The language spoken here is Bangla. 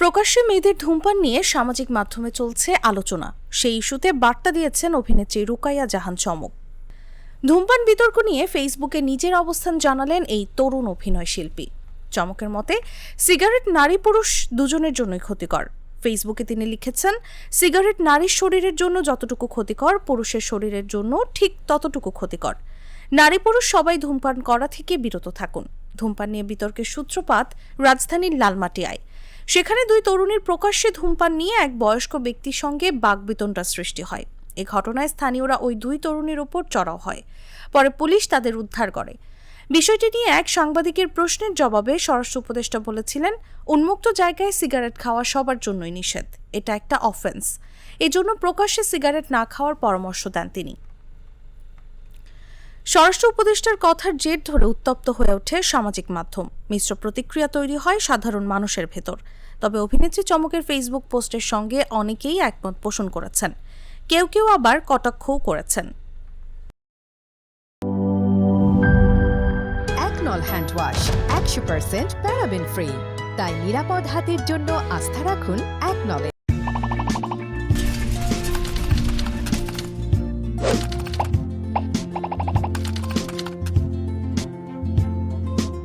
প্রকাশ্যে মেয়েদের ধূমপান নিয়ে সামাজিক মাধ্যমে চলছে আলোচনা। সেই ইস্যুতে বার্তা দিয়েছেন অভিনেত্রী রুকাইয়া জাহান চমক। ধূমপান বিতর্ক নিয়ে ফেসবুকে নিজের অবস্থান জানালেন এই তরুণ অভিনয় শিল্পী। চমকের মতে, সিগারেট নারী পুরুষ দুজনের জন্যই ক্ষতিকর। ফেসবুকে তিনি লিখেছেন, সিগারেট নারীর শরীরের জন্য যতটুকু ক্ষতিকর, পুরুষের শরীরের জন্য ঠিক ততটুকু ক্ষতিকর। নারী পুরুষ সবাই ধূমপান করা থেকে বিরত থাকুন। ধূমপান নিয়ে বিতর্কের সূত্রপাত রাজধানীর লালমাটিয়ায়। সেখানে দুই তরুণীর প্রকাশ্যে ধূমপান নিয়ে এক বয়স্ক ব্যক্তির সঙ্গে বাকবিতণ্ডা সৃষ্টি হয়। এ ঘটনায় স্থানীয়রা ওই দুই তরুণীর ওপর চড়াও হয়। পরে পুলিশ তাদের উদ্ধার করে। বিষয়টি নিয়ে এক সাংবাদিকের প্রশ্নের জবাবে স্বরাষ্ট্র উপদেষ্টা বলেছিলেন, উন্মুক্ত জায়গায় সিগারেট খাওয়া সবার জন্যই নিষেধ। এটা একটা অফেন্স। এজন্য প্রকাশ্যে সিগারেট না খাওয়ার পরামর্শ দেন তিনি। স্বরাষ্ট্র উপদেষ্টার কথার জের ধরে উত্তপ্ত হয়ে ওঠে সামাজিক মাধ্যম। মিশ্র প্রতিক্রিয়া তৈরি হয় সাধারণ মানুষের ভেতর। তবে অভিনেত্রী চমকের ফেসবুক পোস্টের সঙ্গে অনেকেই একমত পোষণ করেছেন, কেউ কেউ আবার কটাক্ষও করেছেন। একনল হ্যান্ড ওয়াশ 100% প্যারাবেন ফ্রি, তাই নিরাপদ হাতের জন্য আস্থা রাখুন একনলে।